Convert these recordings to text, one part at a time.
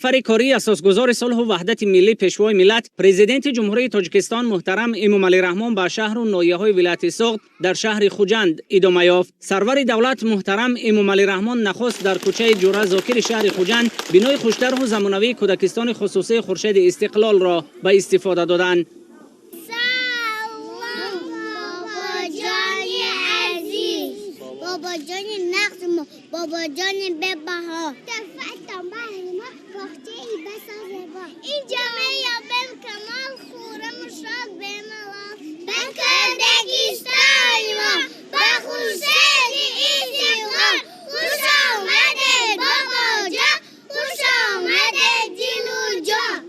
سفر کاری اساسگذار صلح و وحدت ملی پیشوای ملت پرزیدنت جمهوری تاجیکستان محترم امومالی رحمون به شهر و ناحیه‌های ولایت سوگد در شهر خوجند ادامه یافت. سرور دولت محترم امومالی رحمون نخست در کوچه جوره ذاکر شهر خوجند بنای خوشتر و زمانوی کودکستان خصوصی خورشید استقلال را به استفاده دادند. بابا جان نقص ما، بابا جان ببها تفتم بحر ما باخته ای بسازه با این جامعه بل کمال خورم شاد بملا بکردگیستان ما بخورشید استقلال خوش آمده بابا جان خوش آمده جلو جان.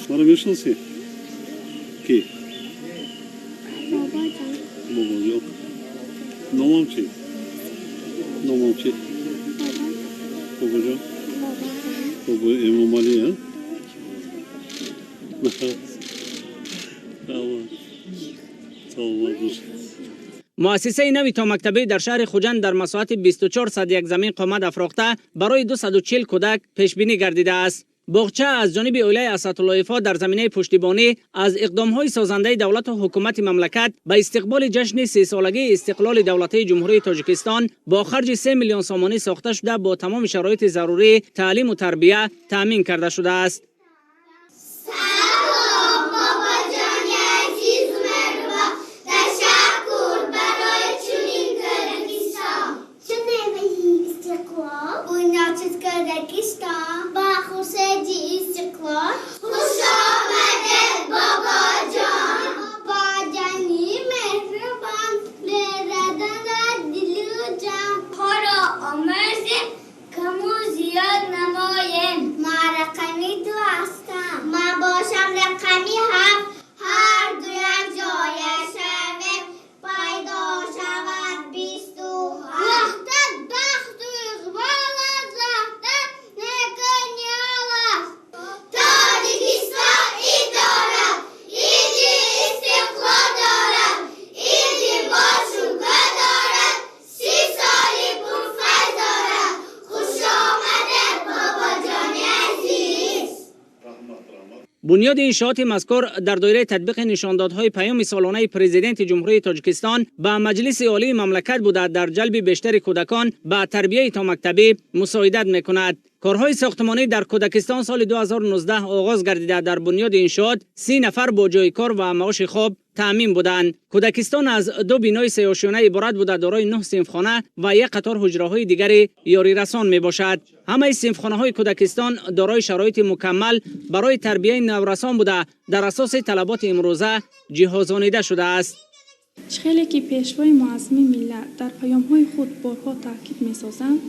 مرا میشناسی؟ کی؟ بابا جان. بابا جان. نامم چی؟ نامم چی؟ بابا جان. بابا امومالی ها؟ مؤسسه نوی تا مکتبی در شهر خوجند در مساحت 24 صد زمین قامت افراخته برای 240 کودک پیش بینی گردیده است. باغچه از جانب اولای اسدالله فا در زمینه پشتیبانی از اقدام‌های سازنده دولت و حکومت مملکت به استقبال جشن 30 سالگی استقلال دولتی جمهوری تاجیکستان با خرج 3 میلیون سامانی ساخته شده با تمام شرایط ضروری تعلیم و تربیت تامین کرده شده است. Toҷикистон بنیاد انشاءات مذکور در دایره تطبیق نشاندادهای پیام سالانه پرزیدنت جمهوری تاجیکستان به مجلس عالی مملکت بوده در جلب بیشتر کودکان به تربیت تا مکتبی مساعدت میکند. کارهای ساختمانی در کودکستان سال 2019 آغاز گردیده در بنیاد انشاءات 30 نفر با جای کار و معاش خواب تامین بودند. کودکستان از 2 بینای سه‌آشیانه عبارت بوده دارای 9 صنفخانه و یک قطار حجره‌های دیگری یاری رسان می باشد. همه صنفخانه‌های کودکستان دارای شرایط مکمل برای تربیت نورسان بوده در اساس طلبات امروزه جهازانیده شده است. خیلی که پیشوای معظم ملت در پیام‌های خود بارها تاکید می‌سازند،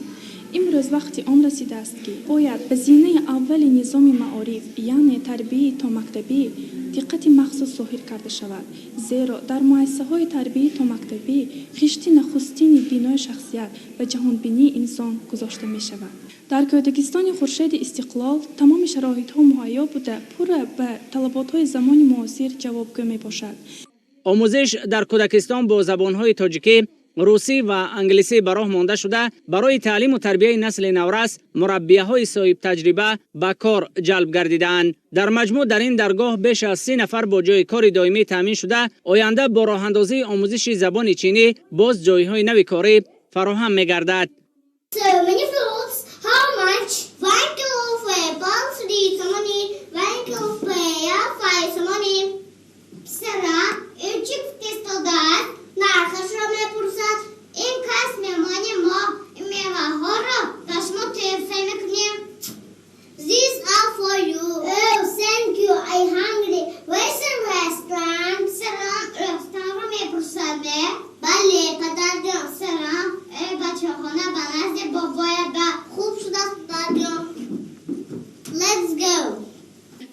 امروز وقتی آن رسیده است که باید به زینه اول نظام معارف یعنی تربیت تا مکتبی دقت مخصوص ظاهر کرده شود، زیرا در مؤسسه‌های تربیت تا مکتبی خشت نخستین بنای شخصیت و جهانبینی انسان گذاشته می شود. در کودکستان خورشید استقلال تمام شرایط‌ها مهیا بوده پر به طلبات‌های زمان معاصر جوابگو می باشد. آموزش در کودکستان با زبان‌های تاجیکی، روسی و انگلیسی به راه مانده شده برای تعلیم و تربیت نسل نورس مربیه‌های صاحب تجربه به کار جلب گردیدند. در مجموع در این درگاه بیش از 30 نفر با جای کار دائمی تامین شده آینده با راه اندازی آموزش زبان چینی باز جای‌های نوی کاری فراهم می‌گردد. So many fruits, how much? 1 kilo of apples, 3 samani, 1 kilo of pear, 5 samani. Sara, ücük testodat, narxash ra mepursad. In kas mehmoni ma mevaha ra dashmo tefsay mekunیم. These are for you. Oh, thank you. I'm hungry. Where's the restaurant? Salam, restaurant ra mepursade. Bale, padar jan, salam. بچه خانه به نزد بابای خوب شده دادم. Let's go.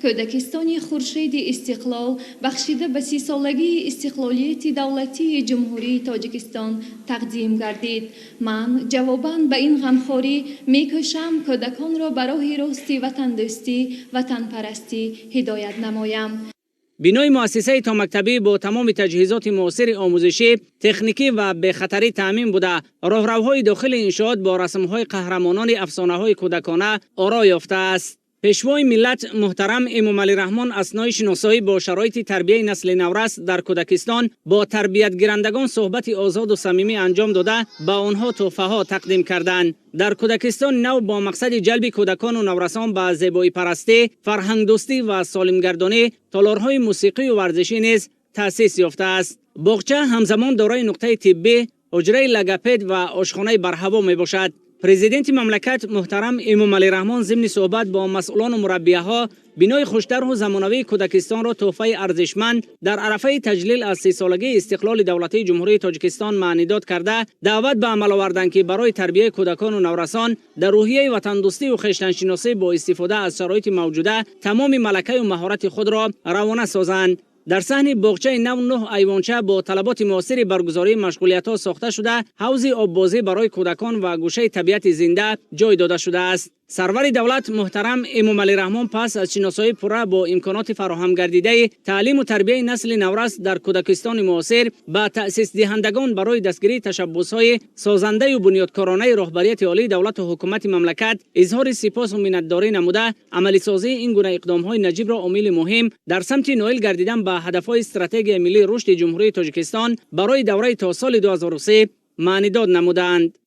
کودکستان خورشید استقلال بخشیده به 30 سالگی استقلالیت دولتی جمهوری تاجیکستان تقدیم گردید. من جواباً به این غمخواری میکوشم کودکان را به راه راست وطن دوستی، وطن پرستی هدایت نمایم. بینای مؤسسه تا مکتبی با تمام تجهیزات معاصر آموزشی، تکنیکی و به خطری تامین بوده. راهروهای داخل انشاءات با رسم‌های قهرمانان افسانه‌های کودکانه آرا یافته است. پیشوای ملت محترم اماملی رحمون اثنای شناسایی با شرایط تربیت نسل نورس در کودکستان با تربیت گیرندگان صحبت آزاد و صمیمی انجام داده به آنها تحفه‌ها تقدیم کردند. در کودکستان نو با مقصد جلب کودکان و نورسان به زیبایی پرستی، فرهنگ دوستی و سالمگردانی تالارهای موسیقی و ورزشی نیز تأسیس یافته است. باغچه همزمان دارای نقطه طبی، حجره لگپید و آشخانه برهوا می باشد. پرزیدنت مملکت محترم اماملی رحمون ضمن صحبت با مسئولان و مربیه‌ها بینای خوشتر و زمانوی کودکستان را تحفه ارزشمند در عرفه تجلیل از 30 سالگی استقلال دولتی جمهوری تاجیکستان معنی داد کرده دعوت به عمل آوردند که برای تربیت کودکان و نورسان در روحیه وطن دوستی و خویشتن‌شناسی با استفاده از شرایط موجوده تمام ملکه و مهارت خود را روانه سازند. در صحن باغچه نو 9 ایوانچه با طلبات معاصر برگزاری مشغولیت‌ها ساخته شده، حوض آببازی برای کودکان و گوشه طبیعت زنده جای داده شده است. سرور دولت محترم اماملی رحمون پس از شناسایی پوره با امکانات فراهم گردیده تعلیم و تربیت نسل نورس در کودکستان معاصر به تأسیس دهندگان برای دستگیری تشبس‌های سازنده و بنیادکارانه رهبریت عالی دولت و حکومت مملکت اظهار سپاس و منتداری نموده، عملی سازی این گونه اقدام‌های نجیب را عامل مهم در سمت نائل گردیدن به هدف‌های استراتژی ملی رشد جمهوری تاجیکستان برای دوره تا سال 2003 معنی داد نمودند.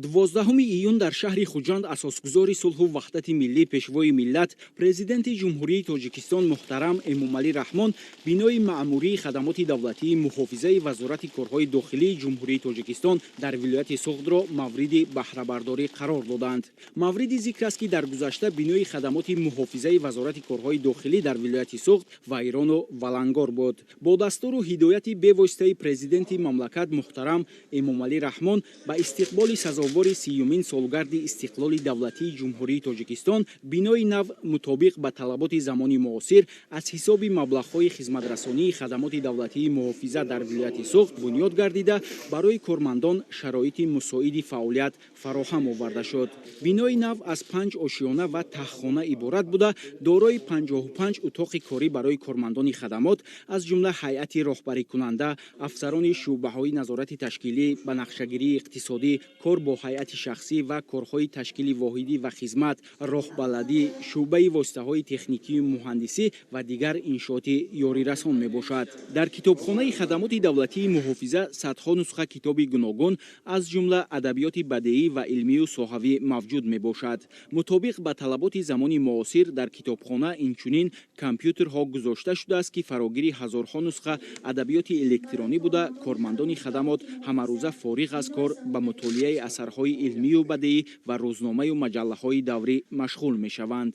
12 ایون در شهر خوجند اساسگذار صلح و وحدت ملی پیشوای ملت پرزیدنت جمهوری تاجیکستان محترم اماملی رحمون بینای معموری خدمات دولتی محافظه وزارت کارهای داخلی جمهوری تاجیکستان در ولایت سوگد را مورد بهره برداری قرار دادند. مورد ذکر است که در گذشته بینای خدمات محافظه وزارت کارهای داخلی در ولایت سوگد ویران و ولنگار بود. با دستور و هدایت به واسطه پرزیدنت مملکت محترم اماملی رحمون به استقبال سزاوار 30مین سالگرد استقلال دولتی جمهوری تاجیکستان بینای نو مطابق به طلبات زمانی معاصر از حساب مبلغ‌های خدمترسانی خدمات دولتی محافظه در ولایت سوگد بنیاد گردیده برای کارمندان شرایط مساعد فعالیت فراهم آورده شد. بینای نو از 5 آشیانه و تخخانه عبارت بوده، دارای 55 اتاق کاری برای کارمندان خدمات از جمله هیئت راهبری کننده، افسران شعبه‌های نظارت تشکیلی، بنقشه‌گیری اقتصادی، کار бо ҳайати шахсӣ ва корҳои ташкили воҳидӣ ва хизмат, роҳбаладӣ, шӯъбаи воситаҳои техникию муҳандисӣ ва дигар иншооти ёрирасон мебошад. Дар китобхонаи хадамоти давлатии муҳофиза садҳо нусха китоби гуногун аз ҷумла адабиёти бадеӣ ва илмию соҳавӣ мавҷуд мебошад. Мутобиқ ба талаботи замони муосир дар китобхона инчунин компютерҳо гузошта шудааст, ки фарогири ҳазорҳо нусха адабиёти электронӣ буда, кормандони хадамот ҳамарӯза фориғ аз кор ба мутолиаи асарҳои илмию бадеӣ ва рӯзномаю маҷаллаҳои даврӣ машғул мешаванд.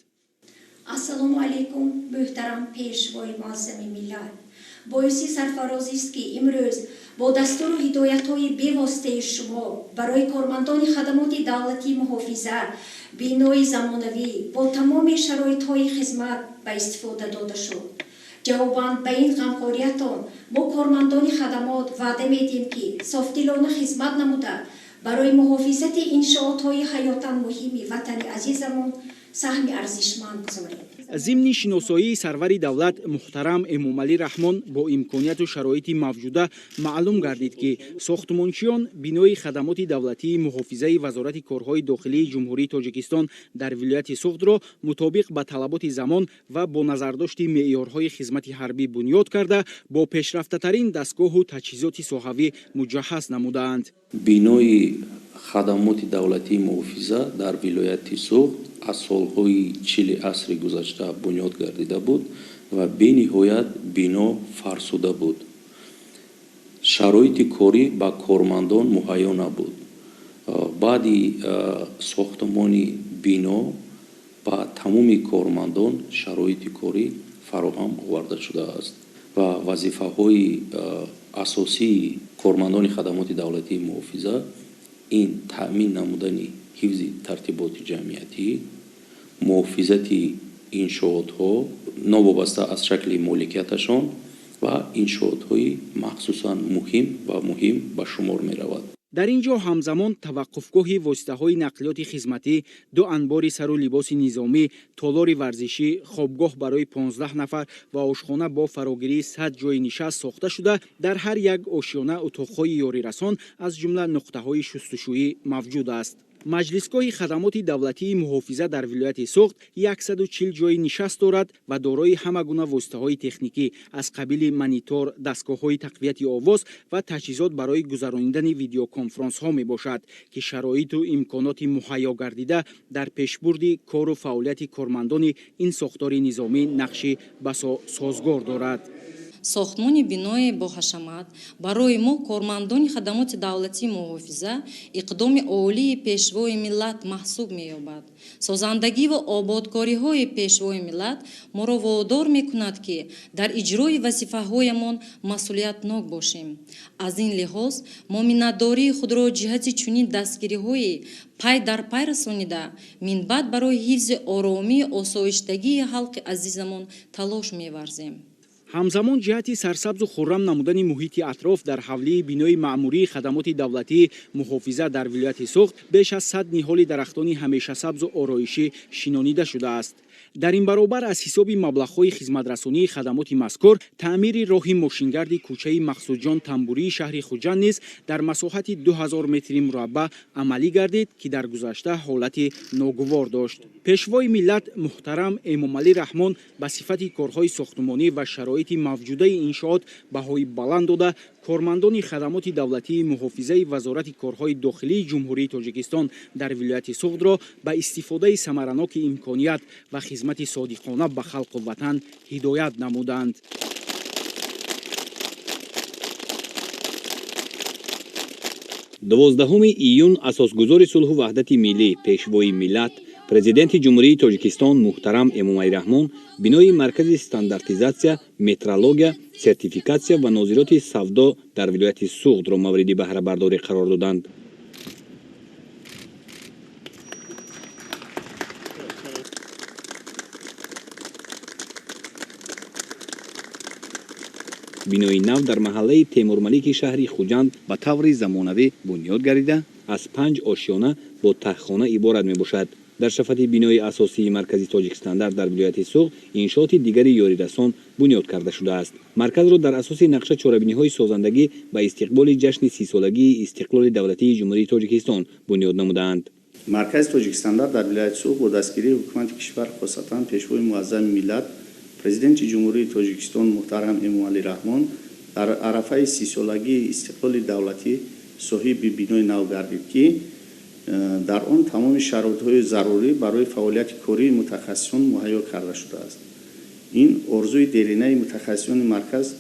ассалому алайкум муҳтарам пешвои муаззами миллат. боиси сарфарозист ки имрӯз бо дастуру ҳидоятҳои бевоситаи шумо барои кормандони хадамоти давлатии муҳофиза бинои замонавӣ бо тамоми шароитҳои хизмат ба истифода дода шуд. ҷавобан ба ин ғамхориятон мо кормандони хадамот ваъда медиҳем ки софдилона хизмат намуда барои муҳофизати иншоотҳои ҳаётан муҳими ватани азизамон саҳми арзишманд гузорем. зимни шиносоии сарвари давлат муҳтарам Эмомали Рахмон бо имконияту шароити мавҷуда маълум гардид, ки сохтмончиён бинои хадамоти давлатии муҳофизаи вазорати корҳои дохилии ҷумҳурии Тоҷикистон дар вилояти Сугдро мутобиқ ба талаботи замон ва бо назардошти меъёрҳои хизмати ҳарбӣ бунёд карда, бо пешрафтатарин дастгоҳу таҷҳизоти соҳавӣ муҷаҳҳаз намудаанд. бинои хадамоти давлатии муҳофиза дар вилояти Сугд аз солҳои 40 асри гузашта бунёд гардида буд ва бениҳоят бино фарсуда буд. шароити корӣ ба кормандон муҳайё набуд. баъди сохтмони бино ба тамоми кормандон шароити корӣ фароҳам оварда шудааст ва вазифаҳои асосии кормандони хадамоти давлатии муҳофиза ин таъмин намудани ҳифзи тартиботи ҷамъиятӣ, муҳофизати иншоотҳо новобаста аз шакли моликияташон ва иншоотҳои махсусан муҳим ва муҳим ба шумор меравад. дар ин ҷо ҳамзамон таваққуфгоҳи воситаҳои нақлиёти хизматӣ, 2 анбори сару либоси низомӣ, толори варзишӣ, хобгоҳ барои 15 нафар ва ошхона бо фарогирии 100 ҷои нишаст сохта шуда, дар ҳар як ошёна утоқҳои ёрирасон аз ҷумла нуқтаҳои шустушӯӣ мавҷуд аст. маҷлисгоҳи хадамоти давлатии муҳофиза дар вилояти Сугд 140 ҷои нишаст дорад ва дорои ҳама гуна воситаҳои техникӣ аз қабили монитор, дастгоҳҳои тақвияти овоз ва таҷҳизот барои гузарондани видеоконферансҳо мебошад, ки шароиту имконоти муҳайё гардида дар пешбурди кору фаъолияти кормандони ин сохтори низомӣ нақши басо созгор дорад. сохтмони бинои боҳашамат барои мо кормандони хадамоти давлатии муҳофиза иқдоми олии пешвои миллат маҳсуб меёбад. созандагӣ ва ободкориҳои пешвои миллат моро водор мекунад, ки дар иҷрои вазифаҳоямон масъулиятнок бошем. аз ин лиҳоз мо миннатдории худро ҷиҳати чунин дастгириҳои пай дар пай расонида минбаъд барои ҳифзи оромии осоиштагии халқи азизамон талош меварзем. ҳамзамон ҷиҳати сарсабзу хуррам намудани муҳити атроф дар ҳавлии бинои маъмурии хадамоти давлатии муҳофиза дар вилояти Сугд беш аз 100 ниҳоли дарахтони ҳамешасабзу ороишӣ шинонида шудааст. дар ин баробар аз ҳисоби маблағҳои хизматрасонии хадамоти мазкур, таъмири роҳи мошингарди кӯчаи Мақсудҷон Тамбурии шаҳри Хуҷанд низ дар масоҳати 2000 метри мураббаъ амалӣ гардид, ки дар гузашта ҳолати ногувор дошт. пешвои миллат муҳтарам Эмомали Рахмон ба сифати корҳои сохтмонӣ ва шароити мавҷудаи иншоот баҳои баланд дода, кормандони хадамоти давлатии муҳофизаи вазорати корҳои дохилии ҷумҳурии Тоҷикистон дар вилояти Сугдро ба истифодаи самараноки имконият ва хизмати содиқона ба халқу ватан ҳидоят намуданд. 12 июн асосгузори сулҳу ваҳдати миллӣ пешвои миллат президенти ҷумҳурии Тоҷикистон муҳтарам Эмомали Рахмон бинои маркази стандартизатсия, метрология, сертификатсия ва нозироти савдо дар вилояти Сугдро мавриди баҳрабардорӣ қарор доданд. бинои нав дар маҳаллаи Темурмалики шаҳри Хуҷанд ба таври замонавӣ бунёд гардида, аз 5 ошёна бо таххона иборат мебошад. در شفت بینای اساسی مرکز توجیکستان در ولایت سوغد انشاءات دیگری یاریرسان بنیاد کرده شده است. مرکز را در اساس نقشه چهاربینی‌های سازندگی و استقبال جشن 30 سالگی استقلال دولتی جمهوری توجیکستان بنیاد نمودند. مرکز توجیکستان در ولایت سوغد با دستگیری حکومت کشور خاصتا پیشوای معظم ملت پرزیدنت جمهوری توجیکستان محترم امومالی رحمان در عرفه 30 سالگی استقلال دولتی صاحب بینای نو گردید که در آن تمام شرایط‌های ضروری برای فعالیت کاری متخصصان مهیا کرده شده است. این آرزوی دیرینه متخصصان مرکز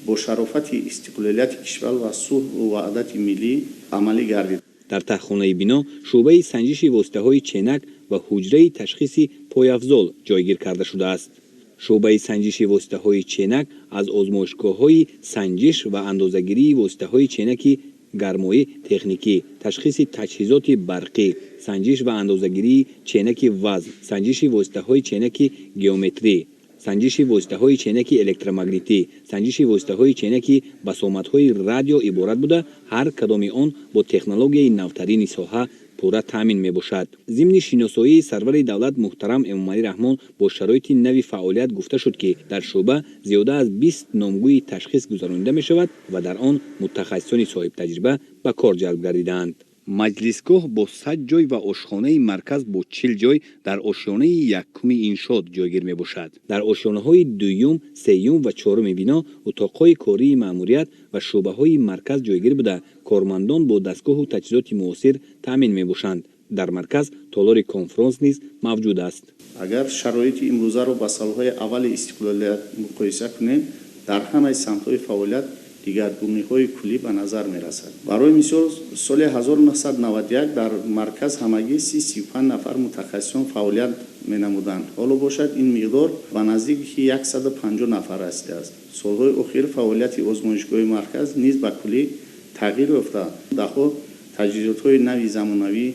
با شرافت استقلالیت کشور و صلح و وحدت ملی عملی گردید. در تخانه بنا شعبه سنجش واسطه‌های چینک و حجره تشخیص پایافزال جایگیر کرده شده است. شعبه سنجش واسطه‌های چینک از آزمایشگاه‌های سنجش و اندازه‌گیری واسطه‌های چینک گرمایی تکنیکی، تشخیص تجهیزات برقی، سنجش و اندازه‌گیری چینک وزن، سنجش واسطه‌های چینک گیومتری، سنجش واسطه‌های چینک الکترومگنیتی، سنجش واسطه‌های چینک بسامدهای رادیو عبارت بوده هر کدام آن با تکنولوژی نوترین ساحه پورا تامین میباشد. ضمن شناسایی سرور دولت محترم امومالی رحمان با شرایط نوی فعالیت گفته شد که در شعبه زیاده از 20 نامگوی تشخیص گذرانده می شود و در آن متخصصان صاحب تجربه به کار جلب گردیدند. مجلسگاه با 100 جای و آشخانه مرکز با 40 جای در آشیانه یکم انشاءات جایگیر می باشد. در آشیانه های دوم، سوم و چهارم بنا اتاقهای کاری ماموریت و شعبه های مرکز جایگیر بوده کارمندان با دستگاه و تجهیزات معاصر تامین می باشند. در مرکز تالار کنفرانس نیز موجود است. اگر شرایط امروزه را با سالهای اول استقلالیت مقایسه کنیم در همه سمت‌های فعالیت دیگرگونی‌های کلی به نظر می‌رسد. برای مثال سال 1991 در مرکز همگی 35 نفر متخصصان فعالیت می‌نمودند. حالا باشد این مقدار به نزدیک 150 نفر رسیده است. سالهای اخیر فعالیت آزمایشگاه مرکز نیز به کلی تغییر یافته. ده‌ها تجهیزات‌های نوی زمانوی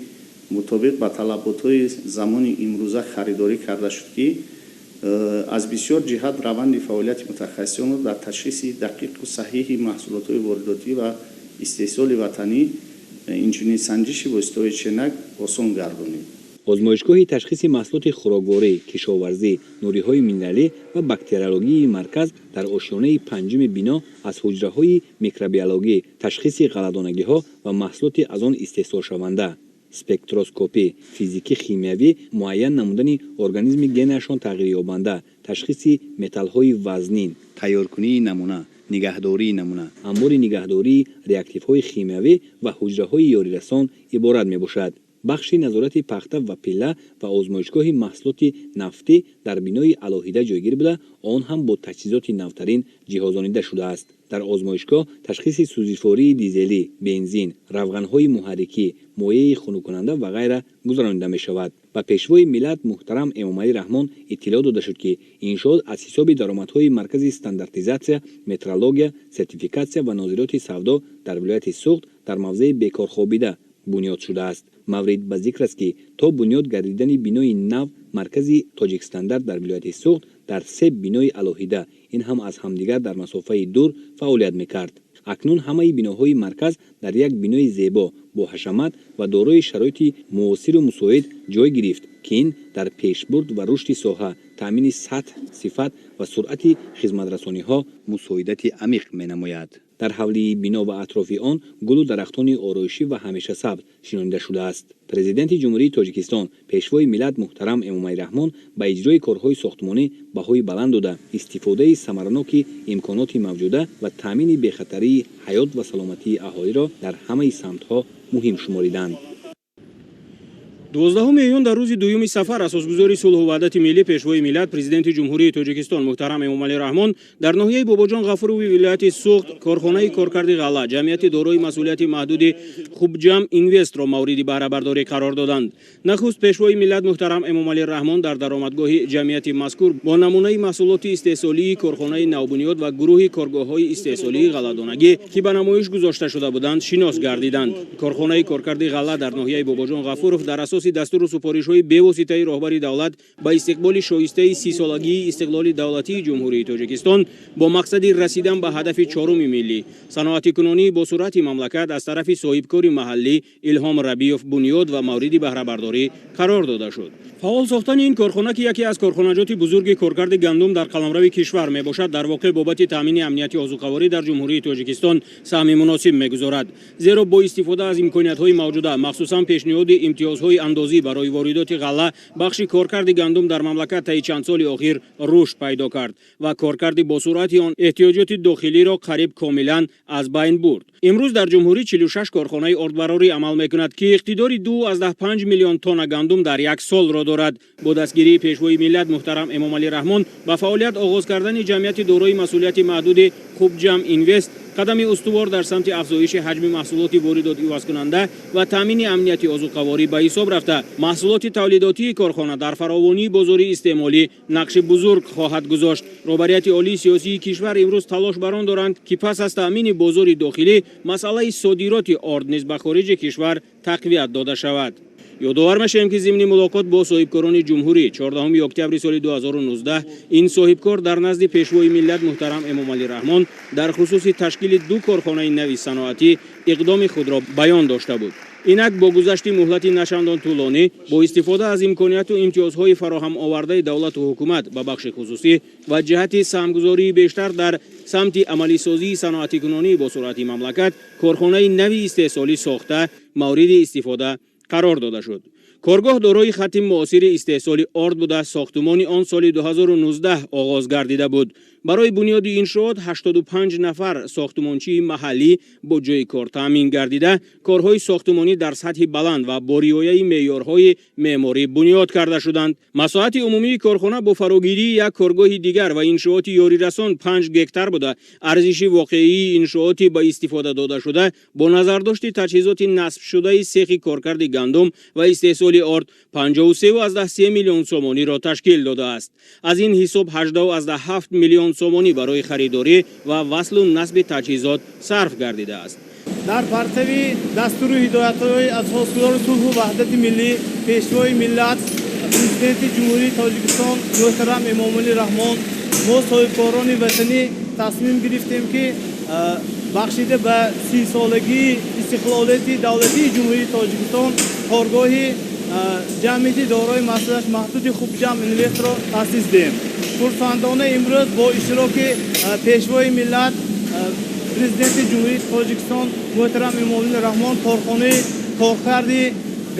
مطابق با طلبات‌های زمان امروزه خریداری کرده شد که از بسیار جهت روند فعالیت متخصصان در تشخیص دقیق و صحیح محصولات وارداتی و استحصال وطنی اینچنین سنجش واسطه‌های چینک آسان گردانید. آزمایشگاه تشخیص محصولات خوراکواری، کشاورزی، نوری‌های مینرالی و باکتریولوژی مرکز در آشیانه پنجم بنا از حجره‌های میکروبیولوژی، تشخیص غلطانگی‌ها و محصولات از آن استحصال شونده، سپکتروسکوپی، فیزیکی خیمیایی، معاین نمودن ارگانیسم گنشان تغییر یابنده، تشخیص متال‌های وزنین، تیارکنی نمونه، نگهداری نمونه، انبار نگهداری ریاکتیوهای خیمیایی و حجره‌های یاریرسان عبارت میباشد. بخش نظارت پخته و پیله و آزمایشگاه محصولات نفتی در بینای علاهیده جایگیر بوده، آن هم با تجهیزات نوترین جهازانیده شده است. در آزمایشگاه تشخیص سوزشواری دیزلی، بنزین، روغن‌های محرکی، مایع خنک و غیره گذرانیده می شود. و پیشوای ملت محترم امومالی رحمان اطلاع داده شد که انشاءات از حساب درآمدهای مرکز استانداردیزاسیا، مترولوژی، سرتیفیکاسیا و نظارت سودا در ولایت سوغد در موضع بیکار خوابیده بنیاد شده است. مورد به ذکر است که تا بنیاد گردیدن بینای نو مرکز توجیکستان در ولایت سوغد در 3 بینای علاهیده این هم از همدیگر در مسافه دور فعالیت میکرد. اکنون همه بیناهای مرکز در یک بینای زیبا با حشمت و دارای شرایط معاصر و مساعد جای گرفت که این در پیشبرد و رشد ساحه، تامین سطح، صفت و سرعت خدمت‌رسانی‌ها مساعدت عمیق می‌نماید. در حولی بنا و اطراف آن گل و درختان آرایشی و همیشه سبز شناخته شده است. پرزیدنت جمهوری توجیکستان پیشوای ملت محترم امومالی رحمان با اجرای کارهای ساختمانی بهای بلند داده استفاده ثمرناک امکانات موجوده و تامین بی‌خطری حیات و سلامتی اهالی را در همه سمت‌ها مهم شماریدند. 12 میلیون در روز دوم سفر اساسگذاری صلح و وحدت ملی پیشوای ملت پرزیدنت جمهوری توجیکستان محترم امومالی رحمان در ناحیه باباجان غفوروی ولایت سوغد کارخانه کارکرد غله جمعیت دارای مسئولیت محدود خوبجم اینوست را مورد بهره برداری قرار دادند. نخست پیشوای ملت محترم امومالی رحمان در درآمدگاه جمعیت مذکور با نمونه محصولات استحصالی کارخانه نوبنیاد و گروه کارگاه‌های استحصالی غله‌دانگی که به نمایش گذاشته شده بودند شناس گردیدند. کارخانه کارکرد غله در ناحیه باباجان غفورov در اساس اسоси дастуру супоришҳои бевоситаи роҳбари давлат ба истиқболи шоистаи 30-солагии истиқлоли давлатии ҷумҳурии Тоҷикистон бо мақсади расидан ба ҳадафи чоруми миллӣ саноатикунонӣ бо суръати мамлакат аз тарафи соҳибкори маҳаллӣ Илҳом Рабиёв бунёд ва мавриди баҳрабардорӣ қарор дода шуд. фаъол сохтани ин корхона ки яке аз корхонаҷоти бузурги коркарди гандум дар қаламрави кишвар мебошад, дар воқеъ бобати таъмини амнияти озуқаворӣ дар ҷумҳурии Тоҷикистон саҳми муносиб мегузорад. зеро бо истифода аз имкониятҳои мавҷуда, махсусан пешниҳоди имтиёзҳои андозӣ барои воридоти ғалла, бахши коркарди гандум дар мамлакат таи чанд соли охир рушд пайдо кард ва коркарди босуръати он эҳтиёҷоти дохилиро қариб комилан аз байн бурд. имрӯз дар ҷумҳурӣ 46 корхонаи ордбарорӣ амал мекунад ки иқтидори 2,5 миллион тонна гандум дар як солро дорад. бо дастгирии пешвои миллат муҳтарам Эмомали Рахмон ба фаъолият оғоз кардани ҷамъияти дорои масъулияти маҳдуди хубҷам инвест қадами устувор дар самти афзоиши ҳаҷми маҳсулоти воридот ивазкунанда ва таъмини амнияти озуқаворӣ ба ҳисоб рафта, маҳсулоти тавлидотии корхона дар фаровонии бозори истеъмолӣ нақши бузург хоҳад гузошт. роҳбарияти олии сиёсии кишвар имрӯз талош бар он доранд ки пас аз таъмини бозори дохилӣ масъалаи содироти орд низ ба хориҷи кишвар тақвият дода шавад. ёдовар мешавем ки зимни мулоқот бо соҳибкорони ҷумҳурӣ 14 октябри соли 2019 ин соҳибкор дар назди пешвои миллат муҳтарам Эмомали Раҳмон дар хусуси ташкили 2 корхонаи нави саноатӣ иқдоми худро баён дошта буд. инак бо гузашти муҳлати начандон тӯлонӣ бо истифода аз имконияту имтиёзҳои фароҳамовардаи давлату ҳукумат ба бахши хусусӣ ва ҷиҳати саҳмгузории бештар дар самти амалисозии саноатикунонии бо суръати мамлакат корхонаи нави истеҳсолӣ сохта мавриди истифода қарор дода шуд. коргоҳ дорои хатти муосири истеҳсоли орд буда сохтумони он соли 2019 оғоз гардида буд. барои бунёди иншоот 85 нафар сохтумончии маҳаллӣ бо ҷойи кор таъмин гардида, корҳои сохтумонӣ дар сатҳи баланд ва бо риояи меъёрҳои меъморӣ бунёд карда шуданд. масоати умумии корхона бо фарогирии як коргоҳи дигар ва иншооти ёрирасон 5 гектар буда, арзиши воқеии иншооти ба истифода дода шуда бо назардошти таҷҳизоти насбшудаи сехи коркарди гандум ва истеҳсоли орд 53,3 миллион сомониро ташкил додааст. аз ин ҳисоб 18,7 миллион сомонӣ барои харидорӣ ва васлу насби таҷҳизот сарф гардидааст. дар партави дастури ҳидоятҳои асосгузори сулҳу ваҳдати миллӣ пешвои миллат президенти ҷумҳурии Тоҷикистон муҳтарам Эмомали Рахмон мо соҳибкорони ватанӣ тасмим гирифтем ки бахшида ба 30-солагии истиқлолияти давлатии ҷумҳурии Тоҷикистон коргоҳи ҷамъияти дорои масъулияти маҳдуди хубҷам инвестро таъсис диҳем. хурсандона имрӯз бо иштироки пешвои миллат президенти ҷумҳурии Тоҷикистон муҳтарам Эмомали Раҳмон корхонаи коркарди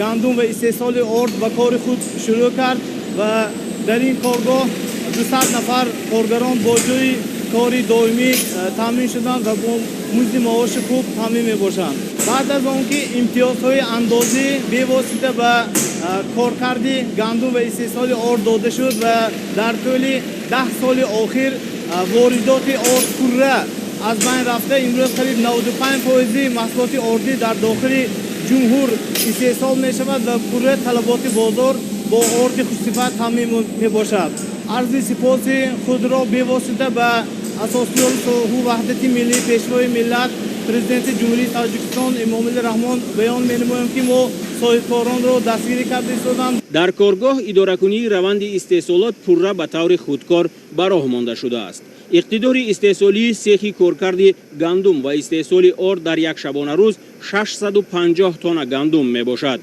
гандум ва истеҳсоли орд ба кори худ шурӯъ кард ва дар ин коргоҳ 200 нафар коргарон бо ҷойи кори доимӣ таъмин шуданд ва бо музди маоши хуб таъмин мебошанд. баъд аз он ки имтиёзҳои андозӣ бевосита ба коркарди гандум ва истеҳсоли орд дода шуд ва дар тӯли 10 соли охир воридоти орд пурра аз байн рафта, имрӯз қариб 95% маҳсулоти ордӣ дар дохили ҷумҳур истеҳсол мешавад ва пурра талаботи бозор бо орди хушсифат таъмин мебошад. арзи сипоси худро бевосита ба асосиёни сулҳу ваҳдати миллӣ пешвои миллат президенти ҷумҳурии Тоҷикистон Эмомали Раҳмон баён менамоем ки мо соҳибкоронро дастгирӣ карда истодам. дар коргоҳ идоракунии раванди истеҳсолот пурра ба таври худкор ба роҳ монда шудааст. иқтидори истеҳсолии сехи коркарди гандум ва истеҳсоли орд дар як шабонарӯз 650 тонна гандум мебошад.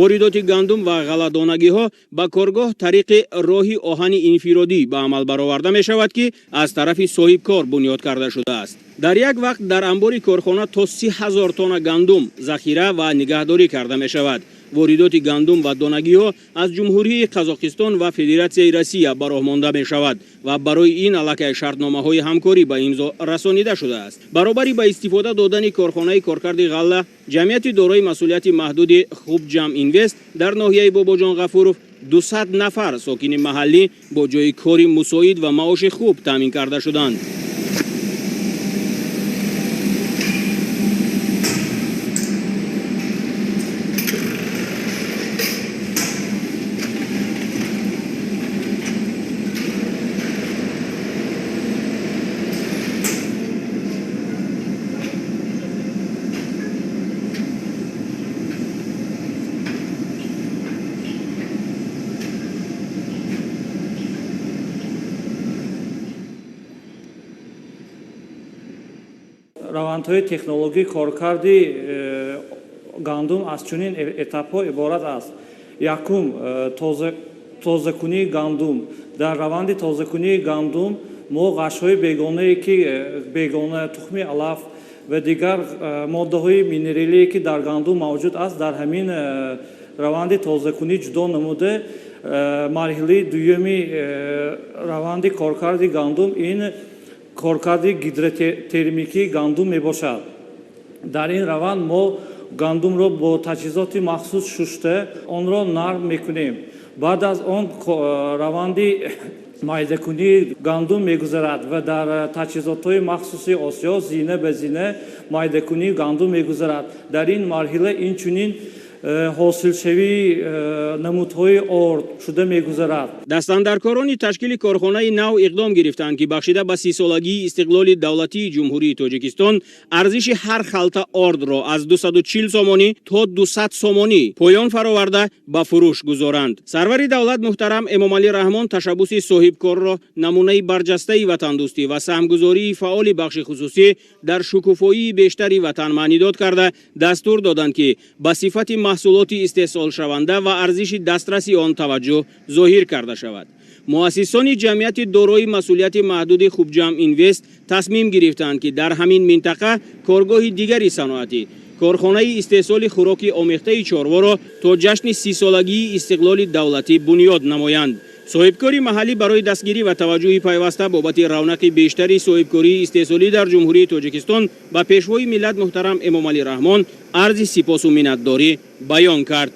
воридоти гандум ва ғалладонагиҳо ба коргоҳ тариқи роҳи оҳани инфиродӣ ба амал бароварда мешавад ки аз тарафи соҳибкор бунёд карда шудааст. дар як вақт дар амбори корхона то 30,000 тонна гандум захира ва нигаҳдорӣ карда мешавад. воридоти гандум ва донагиҳо аз ҷумҳурии Қазоқистон ва Федератсияи Россия ба роҳ монда мешавад ва барои ин аллакай шартномаҳои ҳамкорӣ ба имзо расонида шудааст. баробари ба истифода додани корхонаи коркарди ғалла, ҷамъияти дорои масъулияти маҳдуди хубҷам инвест дар ноҳияи Бобоҷон Ғафуров 200 нафар сокини маҳаллӣ бо ҷойи кори мусоид ва маоши хуб таъмин карда шуданд. равандҳои технологии коркарди гандум аз чунин этапҳо иборат аст. Якум, тозакунии гандум. Дар раванди тозакунии гандум мо ғашҳои бегонае ки бегона тухми алаф ва дигар моддаҳои минералие ки дар гандум мавҷуд аст, дар ҳамин раванди тозакунӣ ҷудо намуда марҳилаи дуюми раванди коркарди гандум ин коркарди гидротермикии гандум мебошад. Дар ин раванд мо гандумро бо таҷҳизоти махсус шушта онро нарм мекунем. Баъд аз он раванди майдакунии гандум мегузарад ва дар таҷҳизотҳои махсуси осиё зина ба зина майдакунии гандум мегузарад. Дар ин марҳила инчунин ҳосилшавии намудҳои орд шуда мегузарад. Дастандаркорони ташкили корхонаи нав иқдом гирифтанд ки бахшида ба 30-солагии истиқлоли давлатии ҷумҳурии Тоҷикистон арзиши ҳар халта ордро аз 240 сомонӣ то 200 сомонӣ поён фароварда ба фурӯш гузоранд. Сарвари давлат муҳтарам Эмомали Рахмон ташаббуси соҳибкорро намунаи барҷастаи ватандӯстӣ ва саҳмгузории фаъоли бахши хусусӣ дар шукуфоии бештари ватан маънидод карда дастур доданд ки ба сифати маҳсулоти истеҳсолшаванда ва арзиши дастраси он таваҷҷӯҳ зоҳир карда шавад. муассисони ҷамъияти дорои масъулияти маҳдуди хубҷам инвест тасмим гирифтанд ки дар ҳамин минтақа коргоҳи дигари саноатӣ корхонаи истеҳсоли хӯроки омехтаи чорворо то ҷашни 30-солагии истиқлоли давлатӣ бунёд намоянд. соҳибкори маҳаллӣ барои дастгирӣ ва таваҷҷӯҳи пайваста бобати равнақи бештари соҳибкории истеҳсолӣ дар ҷумҳурии Тоҷикистон ба пешвои миллат муҳтарам Эмомали Рахмон арзи сипосу миннатдорӣ баён кард.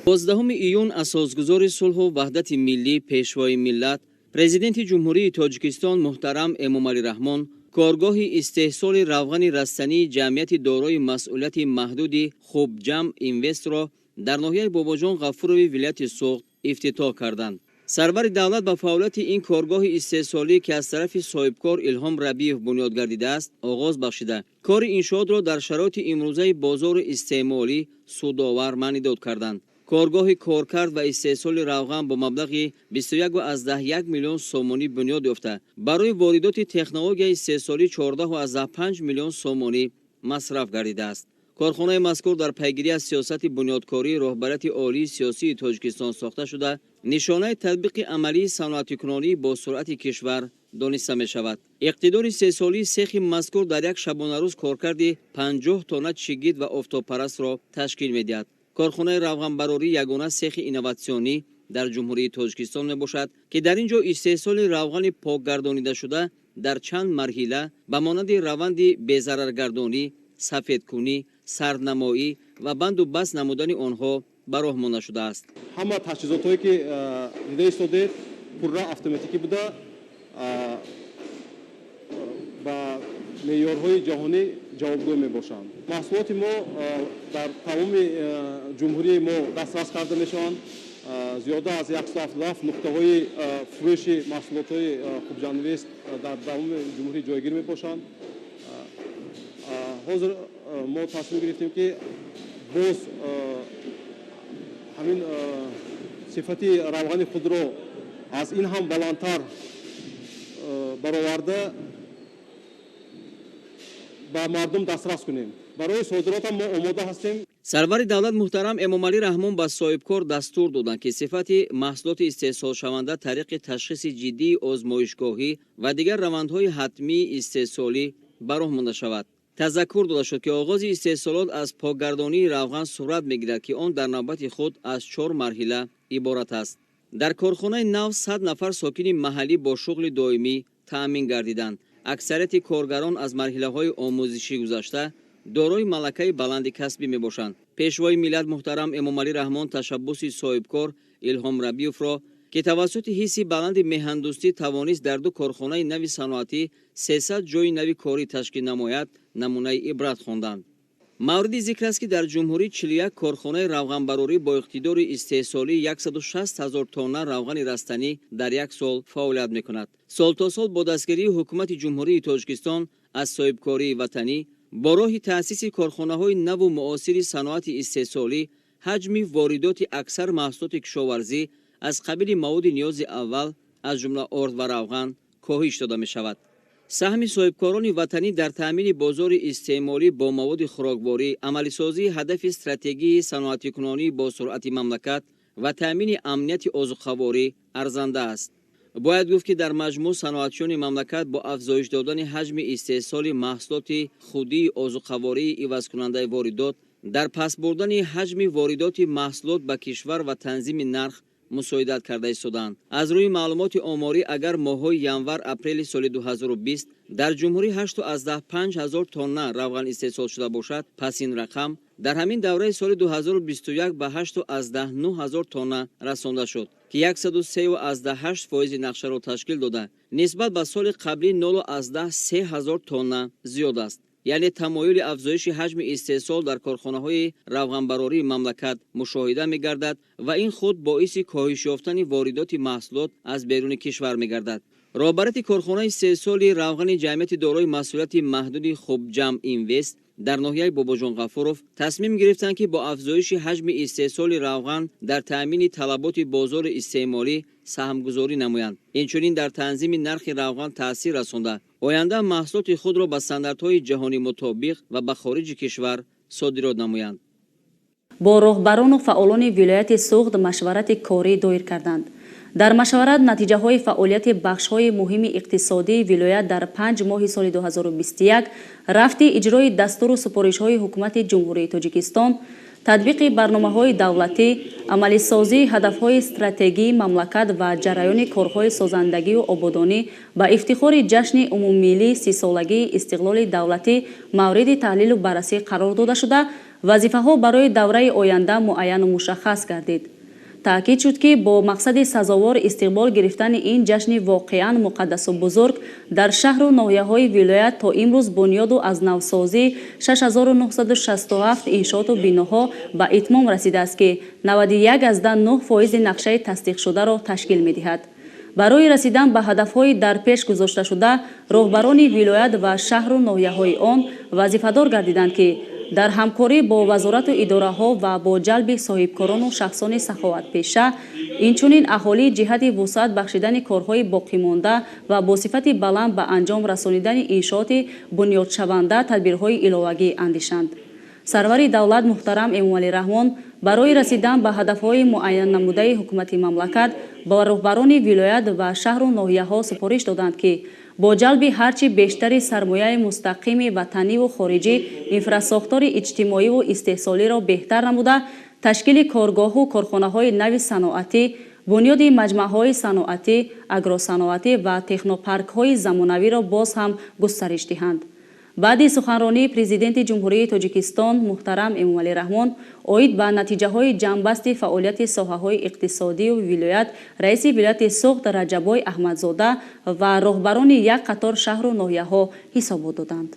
12 июн асосгузори сулҳу ваҳдати миллӣ пешвои миллат президенти ҷумҳурии Тоҷикистон муҳтарам Эмомали Рахмон коргоҳи истеҳсоли равғани растании ҷамъияти дорои масъулияти маҳдуди хубҷам инвестро дар ноҳияи Бобоҷон Ғафурови вилояти Сугд ифтитоҳ карданд. сарвари давлат ба фаъолияти ин коргоҳи истеҳсолӣ ки аз тарафи соҳибкор Илҳом Рабиев бунёд гардидааст оғоз бахшида кори иншоотро дар шароити имрӯзаи бозори истеъмолӣ судовар маънидод карданд. коргоҳи коркард ва истеҳсоли равған бо маблағи 21,1 миллион сомонӣ бунёд ёфта барои воридоти технологияи истеҳсолӣ 14,5 миллион сомонӣ масраф гардидааст. корхонаи мазкур дар пайгирӣ аз сиёсати бунёдкории роҳбарияти олии сиёсии Тоҷикистон сохта шуда нишонаи татбиқи амалии саноатикунонӣ бо суръати кишвар дониста мешавад. иқтидори истеҳсолии сехи мазкур дар як шабонарӯз коркарди 50 тонна чигит ва офтобпарастро ташкил медиҳад. корхонаи равғанбарорӣ ягона сехи инноватсионӣ дар ҷумҳурии Тоҷикистон мебошад ки дар ин ҷо истеҳсоли равғани покгардонидашуда дар чанд марҳила ба монанди раванди безараргардонӣ, сафедкунӣ, сарднамоӣ ва банду бас намудани онҳо ба роҳ монда шудааст. ҳама таҷҳизотҳое ки дида истодед пурра автоматикӣ буда ба меъёрҳои ҷаҳонӣ ҷавобгӯ мебошанд. маҳсулоти мо дар тамоми ҷумҳурии мо дастрас карда мешаванд. зиёда аз 177 нуқтаҳои фурӯши маҳсулотҳои хубҷаминвест дар тамоми ҷумҳурӣ ҷойгир мебошанд. ҳозир мо тасмим гирифтем ки боз ҳамин сифати равғани худро аз ин ҳам баландтар бароварда ба мардум дастрас кунем. барои содиротам мо омода ҳастем. сарвари давлат муҳтарам Эмомали Рахмон ба соҳибкор дастур доданд ки сифати маҳсулоти истеҳсолшаванда тариқи ташхиси ҷиддии озмоишгоҳӣ ва дигар равандҳои ҳатмии истеҳсолӣ ба роҳ монда шавад. тазаккур дода шуд ки оғози истеҳсолот аз покгардонии равған сурат мегирад ки он дар навбати худ аз 4 марҳила иборат аст. дар корхонаи нав 100 нафар сокини маҳаллӣ бо шуғли доимӣ таъмин гардиданд. аксарияти коргарон аз марҳилаҳои омӯзишӣ гузашта дорои малакаи баланди касбӣ мебошанд. пешвои миллат муҳтарам Эмомали Рахмон ташаббуси соҳибкор Илҳом Рабиевро ки тавассути ҳисси баланди меҳандӯстӣ тавонист дар ду корхонаи нави саноатӣ 300 ҷойи нави корӣ ташкил намояд намунаи ибрат хонданд. мавриди зикр аст ки дар ҷумҳурӣ 41 корхонаи равғанбарорӣ бо иқтидори истеҳсолии 160 000 тонна равғани растанӣ дар як сол фаъолият мекунад. солто сол бо дастгирии ҳукумати ҷумҳурии Тоҷикистон аз соҳибкории ватанӣ бо роҳи таъсиси корхонаҳои наву муосири саноати истеҳсолӣ ҳаҷми воридоти аксар маҳсулоти кишоварзӣ аз қабили маводи ниёзи аввал аз ҷумла орд ва равған коҳиш дода мешавад. سهم صاحبکاران وطنی در تامین بازار استعماری با مواد خوراکواری، عملی‌سازی هدف استراتژی صنعتی‌کنانی با سرعت مملکت و تامین امنیت عضوخواری ارزنده است. باید گفت که در مجموع صنعتیان مملکت با افزایش دادن حجم استحصال محصولات خودی عضوخواری عوض کننده واردات، در پس بردن حجم واردات محصولات به کشور و تنظیم نرخ مساعدت کرده ایستادند. از روی معلومات آماری اگر ماه‌های ینور اپریل سال 2020 در جمهوری 8.5 تن روغن استحصال شده باشد، پس این رقم در همین دوره سال 2021 به 8.9 تن رسانده شد که 103.8% نقشه را تشکیل داده، نسبت به سال قبلی 0.3 تن زیاد است. یعنی تمایل افزایش حجم استحصال در کارخانه‌های روغنبراری مملکت مشاهده می‌گردد و این خود باعث کاهش یافتن واردات محصولات از بیرون کشور می‌گردد. رهبرت کارخانه استحصال روغن جمعیت دارای مسئولیت محدود خوبجم اینوست در ناحیه باباجان غفوروف تصمیم گرفتند که با افزایش حجم استحصال روغن در تأمین طلبات بازار استعماری سهمگذاری نمایند. اینچنین در تنظیم نرخ روغن تأثیر رسانده آینده محصولات خود را به استانداردهای جهانی مطابق و به خارج کشور صادرات نمایند. با راهبران و فعالان ولایت سوغد مشورت کاری دایر کردند. در مشورت نتیجه های فعالیت بخش های مهم اقتصادی ولایت در 5 ماه سال 2021 رفت اجرای دستور و سپارش های حکومت جمهوری تاجیکستان، تطبیق برنامه های دولتی، عملی سازی هدف های استراتژی مملکت و جریان کارهای سازندگی و آبادانی با افتخار جشن عمومی 30 سالگی استقلال دولتی مورد تحلیل و بررسی قرار داده شده، وظیفه ها برای دوره آینده معین و مشخص گردید. تأکید شد که با مقصد سزاوار استقبال گرفتن این جشن واقعاً مقدس و بزرگ در شهر و ناحیه‌های ولایت تا امروز بنیاد و از نوسازی 6967 انشاءات و بناها به اتمام رسیده است که 91.9% نقشه تصدیق شده را تشکیل می‌دهد. برای رسیدن به هدف‌های در پیش گذاشته شده، راهبران ولایت و شهر و ناحیه‌های آن وظیفه‌دار گردیدند که در همکاری با وزارت و اداره‌ها و با جلب صاحبکاران و شخصان سخاوت پیشه، اینچنین اهالی جهت وسعت بخشیدن کارهای باقی مانده و با صفت بلند به انجام رسانیدن انشاءات بنیاد شونده تدبیرهای علاوه‌ای اندیشند. سرور دولت محترم امомали رحمون برای رسیدن به هدف‌های معین نموده حکومت مملکت با راهبران ولایت و شهر و ناحیه‌ها سپارش دادند که با جلب هرچی بیشتر سرمایه مستقیم وطنی و خارجی انفراساختار اجتماعی و استحصالی را بهتر نموده، تشکیل کارگاه و کارخانه‌های نوی صنعتی، بنیاد مجمع‌های صنعتی، اگروصنعتی و تکنوپارک‌های زمانوی را باز هم گسترش دهند. بعد سخنرانی پرزیدنت جمهوری تاجیکستان محترم امомали رحمون اوید به نتیجه های جنببست فعالیت ساحه‌های اقتصادی و ولایت، رئیس ولایت سوغد رجبای احمدزاده و راهبران یک قطار شهر و ناحیه‌ها حساب دادند.